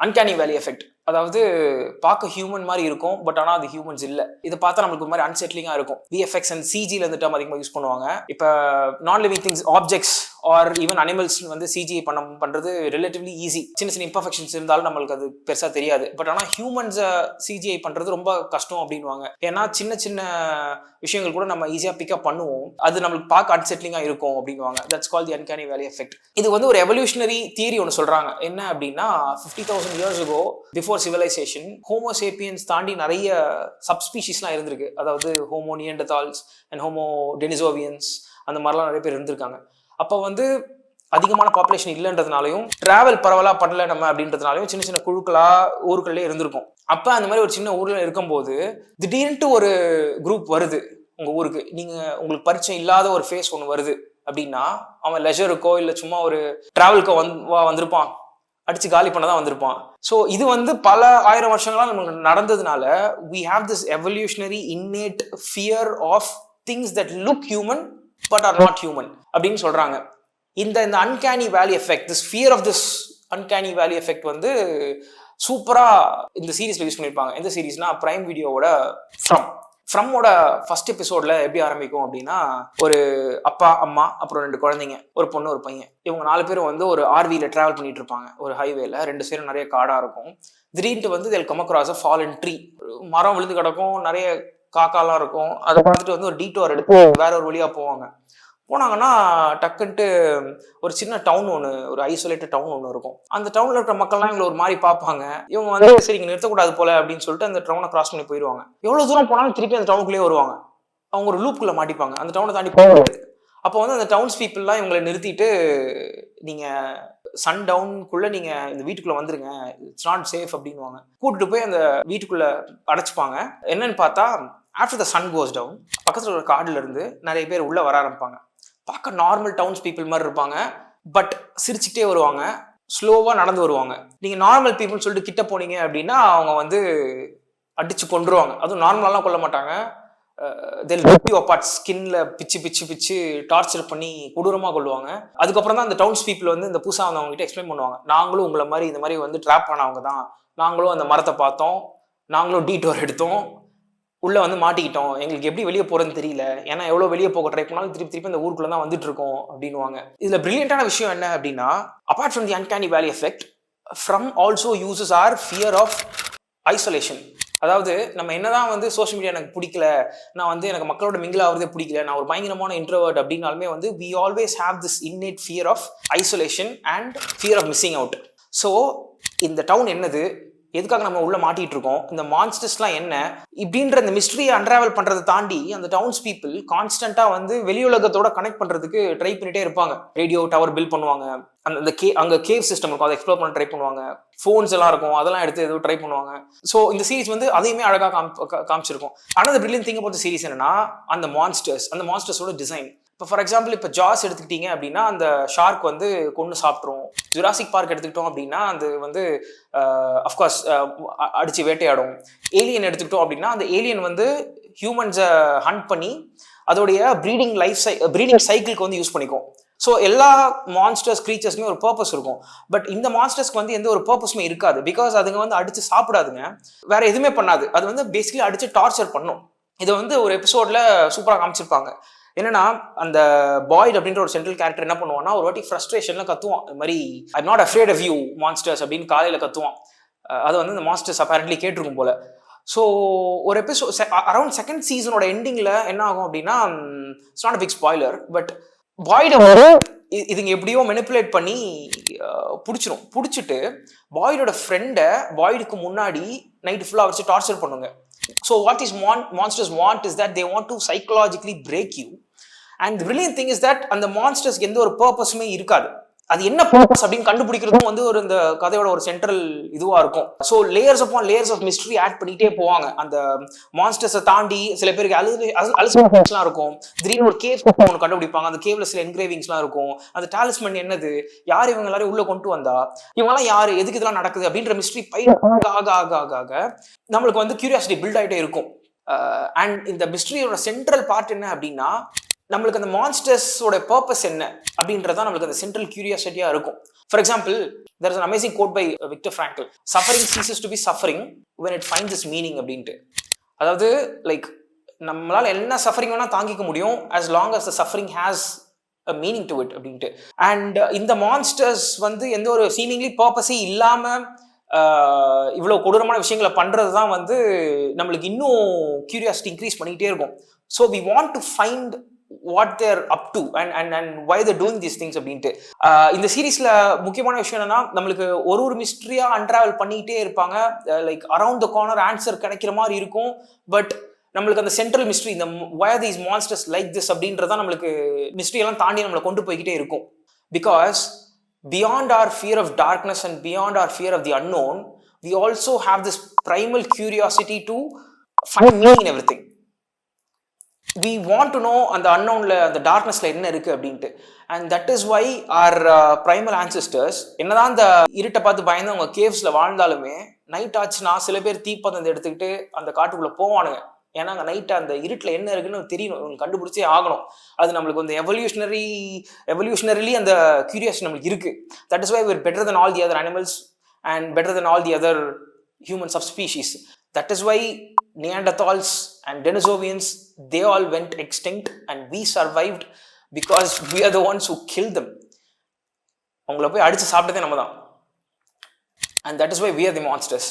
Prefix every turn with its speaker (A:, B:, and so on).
A: Uncanny valley effect. அதாவது பார்க்க human மாதிரி இருக்கும், பட் ஆனால் அது ஹியூமன்ஸ் இல்லை. இதை பார்த்தா நம்மளுக்கு ஒரு மாதிரி அன்செட்லிங்காக இருக்கும். விஎஃப்எக்ஸ் அண்ட் சிஜியில் இந்த டேர்ம் அதிகமாக யூஸ் பண்ணுவாங்க. இப்போ நான் living things, objects R even animals வந்து சிஜிஐ பண்ணுறது ரிலேட்டிவ்லி ஈஸி. சின்ன சின்ன இம்பர்ஃபெக்ஷன்ஸ் இருந்தாலும் நம்மளுக்கு அது பெருசாக தெரியாது. பட் ஆனால் ஹியூமன்ஸை சிஜிஐ பண்ணுறது ரொம்ப கஷ்டம் அப்படின்வாங்க. ஏன்னா சின்ன சின்ன விஷயங்கள் கூட நம்ம ஈஸியாக பிக்கப் பண்ணுவோம், அது நம்மளுக்கு பார்க்க அன்செட்லிங்காக இருக்கும் அப்படின்வாங்க. That's call the uncanny valley effect. இது வந்து ஒரு எவல்யூஷனரி தியரி ஒன்று சொல்கிறாங்க. என்ன அப்படின்னா 50,000 years ago before civilization Homo sapiens தாண்டி நிறைய சப்ஸ்பீஷிஸ்லாம் இருந்திருக்கு. அதாவது Homo Neanderthals and Homo Denisovans அந்த மாதிரிலாம் நிறைய பேர் இருந்திருக்காங்க. அப்போ வந்து அதிகமான பாப்புலேஷன் இல்லைன்றதுனாலையும் டிராவல் பரவலாக பண்ணல நம்ம அப்படின்றதுனாலையும் சின்ன சின்ன குழுக்களாக ஊருக்குள்ளே இருந்திருக்கும். அப்போ அந்த மாதிரி ஒரு சின்ன ஊரில் இருக்கும்போது திடீர்னு ஒரு குரூப் வருது உங்கள் ஊருக்கு. நீங்கள் உங்களுக்கு பரிச்சயம் இல்லாத ஒரு ஃபேஸ் ஒன்று வருது அப்படின்னா அவன் லெஜருக்கோ இல்லை சும்மா ஒரு டிராவலுக்கோ வந்திருப்பான், அடிச்சு காலி பண்ண தான் வந்திருப்பான். ஸோ இது வந்து பல ஆயிரம் வருஷங்களாக நமக்கு நடந்ததுனால we have this evolutionary innate fear of things that look human but are not human அப்படின்னு சொல்றாங்க. இந்த uncanny valley effect, this fear of this uncanny valley effect வந்து சூப்பரா இந்த சீரீஸ்ல யூஸ் பண்ணியிருப்பாங்க. எந்த சீரீஸ்னா பிரைம் வீடியோவோட ஃப்ரம்மோட ஃபர்ஸ்ட் எபிசோட்ல எப்படி ஆரம்பிக்கும் அப்படின்னா, ஒரு அப்பா அம்மா அப்புறம் 2 குழந்தைங்க, ஒரு பொண்ணு ஒரு பையன், இவங்க 4 பேரும் வந்து ஒரு ஆர்வியில டிராவல் பண்ணிட்டு இருப்பாங்க. ஒரு ஹைவேல 2 சைடும் நிறைய காடா இருக்கும். திடீர்னு வந்து they'll come across a fallen tree. மரம் விழுந்து கிடக்கும், நிறைய காக்காலாம் இருக்கும். அதை பார்த்துட்டு வந்து ஒரு டீட்டோர் எடுத்து வேற ஒரு வழியா போனாங்கன்னா டக்குன்ட்டு ஒரு சின்ன டவுன் ஒன்று, ஒரு ஐசோலேட்டட் டவுன் ஒன்று இருக்கும். அந்த டவுனில் இருக்கிற மக்கள்லாம் இவங்களை ஒரு மாதிரி பார்ப்பாங்க. இவங்க வந்து சரி இங்கே நிறுத்தக்கூடாது போல அப்படின்னு சொல்லிட்டு அந்த டவுனை கிராஸ் பண்ணி போயிடுவாங்க. எவ்வளோ தூரம் போனாலும் திருப்பி அந்த டவுனுக்குள்ளேயே வருவாங்க. அவங்க ஒரு லூப்புக்குள்ளே மாட்டிப்பாங்க, அந்த டவுனை தாண்டி போகிறது. அப்போ வந்து அந்த டவுன்ஸ் பீப்புளெலாம் இவங்களை நிறுத்திட்டு, நீங்கள் சன் டவுனுக்குள்ளே நீங்கள் இந்த வீட்டுக்குள்ளே வந்துருங்க, இட்ஸ் நாட் சேஃப் அப்படின்வாங்க. கூப்பிட்டு போய் அந்த வீட்டுக்குள்ளே அடைச்சிப்பாங்க. என்னன்னு பார்த்தா after the sun goes down பக்கத்தில் ஒரு காடுல இருந்து நிறைய பேர் உள்ளே வர ஆரம்பிப்பாங்க. பார்க்க நார்மல் டவுன்ஸ் பீப்புள் மாதிரி இருப்பாங்க, பட் சிரிச்சுக்கிட்டே வருவாங்க, ஸ்லோவாக நடந்து வருவாங்க. நீங்கள் நார்மல் பீப்புள்னு சொல்லிட்டு கிட்ட போனீங்க அப்படின்னா அவங்க வந்து அடிச்சு கொண்டுருவாங்க. அதுவும் நார்மலாலாம் கொல்ல மாட்டாங்க, they'll rip you apart, ஸ்கின்ல பிச்சு டார்ச்சர் பண்ணி கொடூரமாக கொள்ளுவாங்க. அதுக்கப்புறம் தான் அந்த டவுன்ஸ் பீப்புள் வந்து இந்த புதுசாக வந்து அவங்ககிட்ட எக்ஸ்பிளைன் பண்ணுவாங்க, நாங்களும் உங்களை மாதிரி இந்த மாதிரி வந்து ட்ராப் பண்ணவங்க தான், நாங்களும் அந்த மரத்தை பார்த்தோம், நாங்களும் டீட்டோர் எடுத்தோம், உள்ளே வந்து மாட்டிக்கிட்டோம், எங்களுக்கு எப்படி வெளியே போகிறதுன்னு தெரியல, ஏன்னா எவ்வளோ வெளியே போக ட்ரை பண்ணாலும் திருப்பி இந்த ஊருக்குள்ள தான் வந்துட்டு இருக்கோம் அப்படின்வாங்க. இதில் பிரில்லியண்டான விஷயம் என்ன அப்படின்னா, apart from the uncanny valley effect, from also uses our fear of isolation. அதாவது நம்ம என்னதான் வந்து சோஷியல் மீடியா எனக்கு பிடிக்கல, நான் வந்து எனக்கு மக்களோட மிங்கிள் ஆகிறதே பிடிக்கல, நான் ஒரு பயங்கரமான இன்ட்ரோவர்ட் அப்படின்னாலுமே வந்து we always have this innate fear of isolation and fear of missing out. So இந்த டவுன் என்னது, எதுக்காக நம்ம உள்ள மாட்டிட்டு இருக்கோம், இந்த மான்ஸ்டர்ஸ்லாம் என்ன இப்படின்ற இந்த மிஸ்ட்ரியை அன்ராவல் பண்றதை தாண்டி அந்த டவுன்ஸ் பீப்புள் கான்ஸ்டன்டா வந்து வெளியுலகத்தோட கனெக்ட் பண்றதுக்கு ட்ரை பண்ணிட்டே இருப்பாங்க. ரேடியோ டவர் பில்ட் பண்ணுவாங்க, அந்த அங்க கேவ் சிஸ்டம் இருக்கும், அதை எக்ஸ்ப்ளோர் பண்ண ட்ரை பண்ணுவாங்க, ஃபோன்ஸ் எல்லாம் இருக்கும், அதெல்லாம் எடுத்து ஏதோ ட்ரை பண்ணுவாங்க. ஸோ இந்த சீரிஸ் வந்து அதையுமே அழகாக காமிச்சிருக்கும். ஆனால் இந்த brilliant thing about the series என்னன்னா அந்த மான்ஸ்டர்ஸோட டிசைன். இப்போ ஃபார் எக்ஸாம்பிள் இப்போ ஜாஸ் எடுத்துக்கிட்டீங்க அப்படின்னா அந்த ஷார்க் வந்து கொண்டு சாப்பிட்ரும். ஜுராசிக் பார்க் எடுத்துக்கிட்டோம் அப்படின்னா அது வந்து அஃப்கோர்ஸ் அடித்து வேட்டையாடும். ஏலியன் எடுத்துக்கிட்டோம் அப்படின்னா அந்த ஏலியன் வந்து ஹியூமன்ஸை ஹண்ட் பண்ணி அதோடைய ப்ரீடிங் சைக்கிளுக்கு வந்து யூஸ் பண்ணிக்கும். ஸோ எல்லா மான்ஸ்டர்ஸ் க்ரீச்சர்ஸ்க்குமே ஒரு பர்பஸ் இருக்கும். பட் இந்த மான்ஸ்டர்ஸ்க்கு வந்து எந்த ஒரு பர்பஸுமே இருக்காது. பிகாஸ் அதுங்க வந்து அடித்து சாப்பிடாதுங்க, வேற எதுவுமே பண்ணாது. அது வந்து பேசிக்கலி அடித்து டார்ச்சர் பண்ணும். இதை வந்து ஒரு எபிசோட்ல சூப்பராக காமிச்சிருப்பாங்க. என்னன்னா அந்த பாய்ட் அப்படின்ற ஒரு சென்ட்ரல் கேரக்டர் என்ன பண்ணுவான்னா, ஒரு வாட்டி ஃப்ரஸ்ட்ரேஷன்ல கத்துவான், இந்த மாதிரி I not afraid of you monsters அப்படின்னு காலையில் கத்துவான். அது வந்து இந்த மான்ஸ்டர்ஸ் அப்பேரண்ட்லி கேட்டிருக்கும் போல. ஸோ ஒரு எபிசோட் அரௌண்ட் செகண்ட் சீசனோட எண்டிங்கில் என்ன ஆகும் அப்படின்னா, it's not a big spoiler, but பாய்டை இதுங்க எப்படியோ மெனிப்புலேட் பண்ணி பிடிச்சிட்டு பாய்டோட ஃப்ரெண்டை பாய்டுக்கு முன்னாடி நைட்டு ஃபுல்லாக வச்சு டார்ச்சர் பண்ணுங்க. So what these monsters want is that they want to psychologically break you. And the brilliant thing is that அந்த மான்ஸ்டர்ஸ்க்கு எந்த ஒரு பர்பஸுமே இருக்காது. அது என்ன பர்பஸ் அப்படின்னு கண்டுபிடிக்கிறதும் வந்து ஒரு இந்த கதையோட ஒரு சென்ட்ரல் இதுவா இருக்கும். So layers upon layers of mystery add பண்ணிட்டே போவாங்க. அந்த மான்ஸ்டர்ஸை தாண்டி சில பேருக்கு அலுசினேஷன்ஸ்லாம் இருக்கும். திடீர்னு ஒரு கேவ் ஒன்று கண்டுபிடிப்பாங்க, அந்த கேவ்ல சில என்கிரேவிங்ஸ்லாம் இருக்கும். அந்த டாலிஸ்மன் என்னது, யார் இவங்க எல்லாரும் உள்ள கொண்டு வந்தா, இவங்கெல்லாம் யாரு, எதுக்கு இதெல்லாம் நடக்குது அப்படின்ற மிஸ்ட்ரி ஆக நம்மளுக்கு வந்து கியூரியாசிட்டி பில்ட் ஆகிட்டே இருக்கும். அண்ட் இந்த மிஸ்ட்ரியோட சென்ட்ரல் பார்ட் என்ன அப்படின்னா, நம்மளுக்கு அந்த மான்ஸ்டர்ஸோட பர்பஸ் என்ன அப்படின்றதான் நம்மளுக்கு அந்த சென்ட்ரல் கியூரியாசிட்டியா இருக்கும். For example, there is an amazing quote by Viktor Frankl. Suffering ceases to be suffering when it finds its meaning அப்படின்ட்டு. அதாவது லைக் நம்மளால என்ன சஃபரிங் வேணா தாங்கிக்க முடியும் as long as the suffering has a meaning to it அப்படின்ட்டு. And இந்த monsters வந்து எந்த ஒரு சீமிங்லி பர்பஸே இல்லாம இவ்வளோ கொடூரமான விஷயங்களை பண்றது தான் வந்து நம்மளுக்கு இன்னும் கியூரியாசிட்டி இன்க்ரீஸ் பண்ணிக்கிட்டே இருக்கும். So we want to find what they're up to and why they're doing these things அப்படின்ட்டு. இந்த சீரீஸ்ல முக்கியமான விஷயம் என்னன்னா, நம்மளுக்கு ஒரு மிஸ்ட்ரியா அன்ட்ராவல் பண்ணிக்கிட்டே இருப்பாங்க. Like around the corner answer கிடைக்கிற மாதிரி இருக்கும். பட் நம்மளுக்கு அந்த சென்ட்ரல் மிஸ்ட்ரி, இந்த why are these monsters like this அப்படின்றதான் நம்மளுக்கு மிஸ்ட்ரி எல்லாம் தாண்டி நம்மளை கொண்டு போய்கிட்டே இருக்கும். Because beyond our fear of darkness and beyond our fear of the unknown, we also have this primal curiosity to find meaning in everything. We want to know அந்த unknownல அந்த டார்க்னஸ்ல என்ன இருக்கு அப்படின்ட்டு. And that is why our primal ancestors என்னதான் அந்த இருட்டை பார்த்து பயந்து அவங்க கேவ்ஸ்ல வாழ்ந்தாலுமே நைட் ஆச்சுன்னா சில பேர் தீப்பந்தத்தை எடுத்துக்கிட்டு அந்த காட்டுக்குள்ள போவானுங்க. ஏன்னா அங்கே நைட்டு அந்த இருட்டில் என்ன இருக்குன்னு தெரியணும், இவங்க கண்டுபிடிச்சே ஆகணும். அது நம்மளுக்கு வந்து எவல்யூஷனரிலி அந்த கியூரியாசிட்டி நம்மளுக்கு இருக்கு. That is why we're better than all the other animals and better than all the other human subspecies. That is why Neanderthals and Denisovians, they all went extinct and we survived because we are the ones who killed them. அவங்கள போய் அடிச்சு சாப்பிட்டதே நம்ம தான். And that is why we are the monsters.